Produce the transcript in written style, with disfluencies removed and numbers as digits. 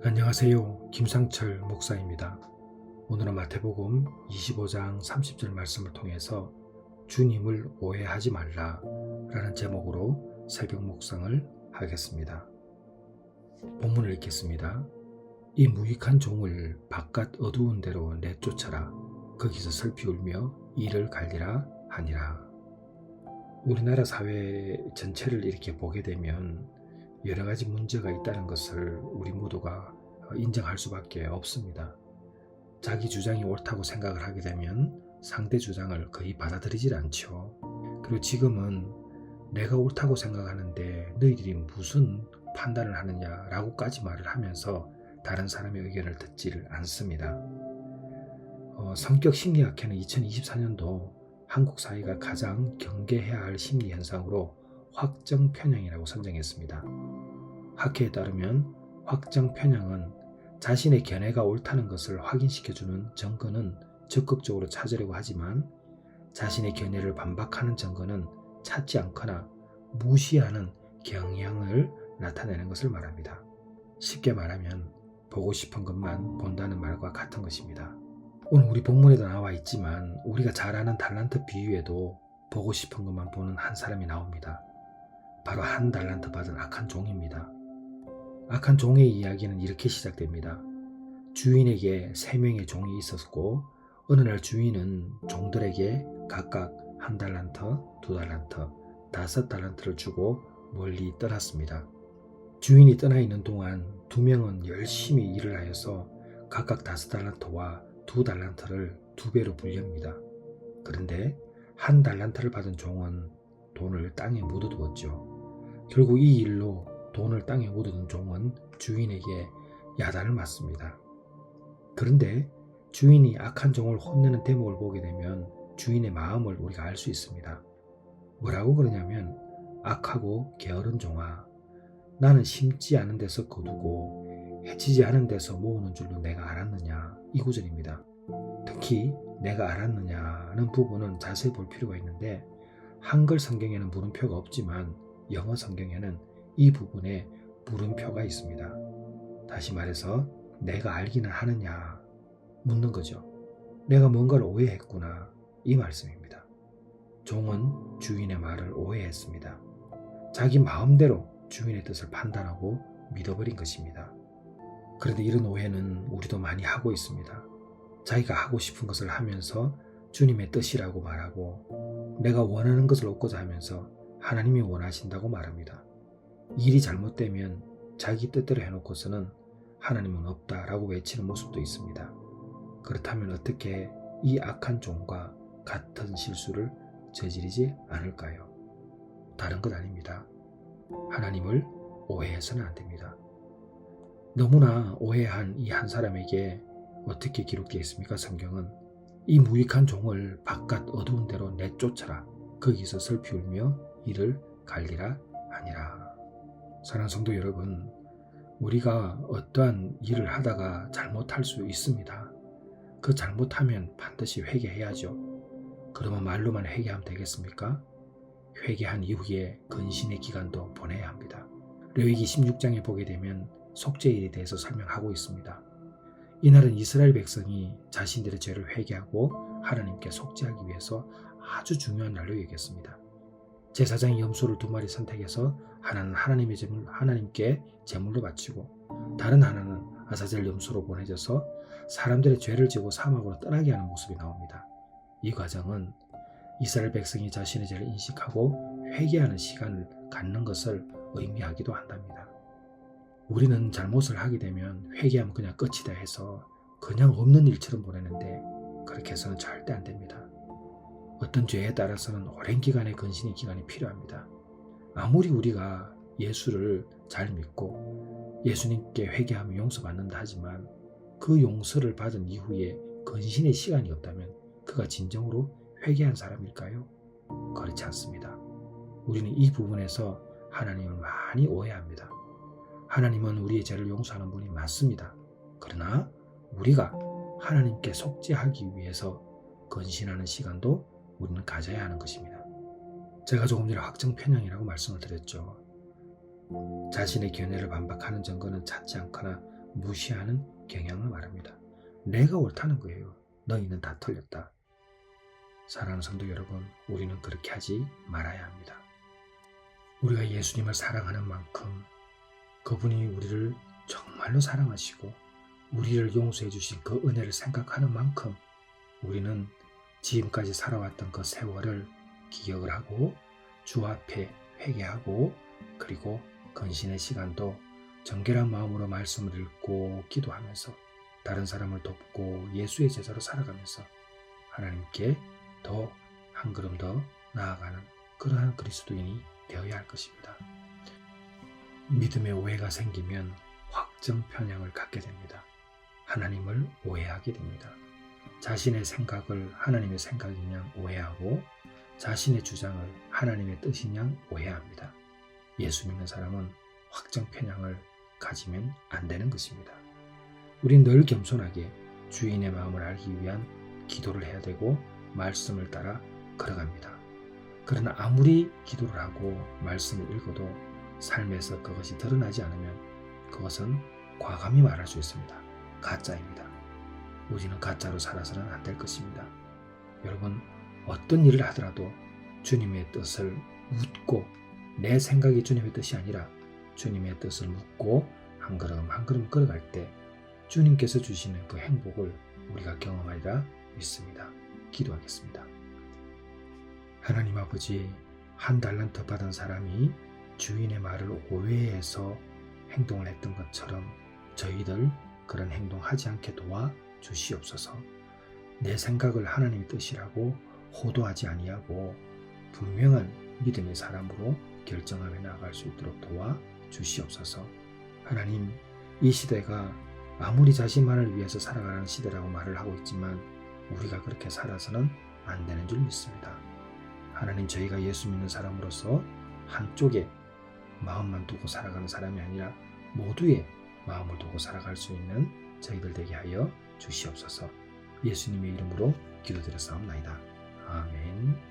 안녕하세요. 김상철 목사입니다. 오늘은 마태복음 25장 30절 말씀을 통해서 주님을 오해하지 말라 라는 제목으로 새벽 묵상을 하겠습니다. 본문을 읽겠습니다. 이 무익한 종을 바깥 어두운 데로 내쫓아라. 거기서 슬피 울며 이를 갈리라 하니라. 우리나라 사회 전체를 이렇게 보게 되면 여러 가지 문제가 있다는 것을 우리 모두가 인정할 수밖에 없습니다. 자기 주장이 옳다고 생각을 하게 되면 상대 주장을 거의 받아들이질 않죠. 그리고 지금은 내가 옳다고 생각하는데 너희들이 무슨 판단을 하느냐라고까지 말을 하면서 다른 사람의 의견을 듣지를 않습니다. 성격 심리학회는 2024년도 한국 사회가 가장 경계해야 할 심리 현상으로 확정 편향이라고 선정했습니다. 학회에 따르면 확정 편향은 자신의 견해가 옳다는 것을 확인시켜주는 증거는 적극적으로 찾으려고 하지만 자신의 견해를 반박하는 증거는 찾지 않거나 무시하는 경향을 나타내는 것을 말합니다. 쉽게 말하면 보고 싶은 것만 본다는 말과 같은 것입니다. 오늘 우리 본문에도 나와 있지만 우리가 잘 아는 달란트 비유에도 보고 싶은 것만 보는 한 사람이 나옵니다. 바로 한 달란트 받은 악한 종입니다. 악한 종의 이야기는 이렇게 시작됩니다. 주인에게 3명의 종이 있었고 어느 날 주인은 종들에게 각각 1달란트, 2달란트, 5달란트를 주고 멀리 떠났습니다. 주인이 떠나 있는 동안 2명은 열심히 일을 하여서 각각 5달란트와 2달란트를 2배로 불립니다. 그런데 1달란트를 받은 종은 돈을 땅에 묻어두었죠. 결국 이 일로 돈을 땅에 묻어둔 종은 주인에게 야단을 맞습니다. 그런데 주인이 악한 종을 혼내는 대목을 보게 되면 주인의 마음을 우리가 알 수 있습니다. 뭐라고 그러냐면 악하고 게으른 종아, 나는 심지 않은 데서 거두고 해치지 않은 데서 모으는 줄로 내가 알았느냐, 이 구절입니다. 특히 내가 알았느냐는 부분은 자세히 볼 필요가 있는데 한글 성경에는 물음표가 없지만 영어 성경에는 이 부분에 물음표가 있습니다. 다시 말해서 내가 알기는 하느냐 묻는 거죠. 내가 뭔가를 오해했구나, 이 말씀입니다. 종은 주인의 말을 오해했습니다. 자기 마음대로 주인의 뜻을 판단하고 믿어버린 것입니다. 그런데 이런 오해는 우리도 많이 하고 있습니다. 자기가 하고 싶은 것을 하면서 주님의 뜻이라고 말하고 내가 원하는 것을 얻고자 하면서 하나님이 원하신다고 말합니다. 일이 잘못되면 자기 뜻대로 해놓고서는 하나님은 없다라고 외치는 모습도 있습니다. 그렇다면 어떻게 이 악한 종과 같은 실수를 저지르지 않을까요? 다른 것 아닙니다. 하나님을 오해해서는 안 됩니다. 너무나 오해한 이 한 사람에게 어떻게 기록되어 있습니까? 성경은 이 무익한 종을 바깥 어두운 데로 내쫓아라. 거기서 슬피 울며 이를 갈리라 하니라. 사랑하는 성도 여러분, 우리가 어떠한 일을 하다가 잘못할 수 있습니다. 그 잘못하면 반드시 회개해야죠. 그러면 말로만 회개하면 되겠습니까? 회개한 이후에 근신의 기간도 보내야 합니다. 레위기 16장에 보게 되면 속죄일에 대해서 설명하고 있습니다. 이날은 이스라엘 백성이 자신들의 죄를 회개하고 하나님께 속죄하기 위해서 아주 중요한 날로 여겼습니다. 제사장이 염소를 2마리 선택해서 하나는 하나님께 제물로 바치고 다른 하나는 아사젤 염소로 보내져서 사람들의 죄를 지고 사막으로 떠나게 하는 모습이 나옵니다. 이 과정은 이스라엘 백성이 자신의 죄를 인식하고 회개하는 시간을 갖는 것을 의미하기도 한답니다. 우리는 잘못을 하게 되면 회개하면 그냥 끝이다 해서 그냥 없는 일처럼 보내는데 그렇게 해서는 절대 안 됩니다. 어떤 죄에 따라서는 오랜 기간의 근신의 기간이 필요합니다. 아무리 우리가 예수를 잘 믿고 예수님께 회개하면 용서받는다 하지만 그 용서를 받은 이후에 근신의 시간이 없다면 그가 진정으로 회개한 사람일까요? 그렇지 않습니다. 우리는 이 부분에서 하나님을 많이 오해합니다. 하나님은 우리의 죄를 용서하는 분이 맞습니다. 그러나 우리가 하나님께 속죄하기 위해서 근신하는 시간도 우리는 가져야 하는 것입니다. 제가 조금 전에 확정 편향이라고 말씀을 드렸죠. 자신의 견해를 반박하는 증거는 찾지 않거나 무시하는 경향을 말합니다. 내가 옳다는 거예요. 너희는 다 틀렸다. 사랑하는 성도 여러분, 우리는 그렇게 하지 말아야 합니다. 우리가 예수님을 사랑하는 만큼 그분이 우리를 정말로 사랑하시고 우리를 용서해 주신 그 은혜를 생각하는 만큼 우리는 지금까지 살아왔던 그 세월을 기억을 하고 주 앞에 회개하고 그리고 근신의 시간도 정결한 마음으로 말씀을 읽고 기도하면서 다른 사람을 돕고 예수의 제자로 살아가면서 하나님께 더 한 걸음 더 나아가는 그러한 그리스도인이 되어야 할 것입니다. 믿음의 오해가 생기면 확정 편향을 갖게 됩니다. 하나님을 오해하게 됩니다. 자신의 생각을 하나님의 생각이냐 오해하고 자신의 주장을 하나님의 뜻이냐 오해합니다. 예수 믿는 사람은 확정 편향을 가지면 안 되는 것입니다. 우린 늘 겸손하게 주인의 마음을 알기 위한 기도를 해야 되고 말씀을 따라 걸어갑니다. 그러나 아무리 기도를 하고 말씀을 읽어도 삶에서 그것이 드러나지 않으면 그것은 과감히 말할 수 있습니다. 가짜입니다. 우리는 가짜로 살아서는 안 될 것입니다. 여러분, 어떤 일을 하더라도 주님의 뜻을 묻고 내 생각이 주님의 뜻이 아니라 주님의 뜻을 묻고 한 걸음 한 걸음 걸어갈 때 주님께서 주시는 그 행복을 우리가 경험하리라 믿습니다. 기도하겠습니다. 하나님 아버지, 한 달란트 받은 사람이 주인의 말을 오해해서 행동을 했던 것처럼 저희들 그런 행동하지 않게 도와 주시옵소서. 내 생각을 하나님의 뜻이라고 호도하지 아니하고 분명한 믿음의 사람으로 결정하며 나아갈 수 있도록 도와 주시옵소서. 하나님, 이 시대가 아무리 자신만을 위해서 살아가는 시대라고 말을 하고 있지만 우리가 그렇게 살아서는 안 되는 줄 믿습니다. 하나님, 저희가 예수 믿는 사람으로서 한쪽에 마음만 두고 살아가는 사람이 아니라 모두의 마음을 두고 살아갈 수 있는 저희들 되게 하여 주시옵소서. 예수님의 이름으로 기도드렸사옵나이다. 아멘.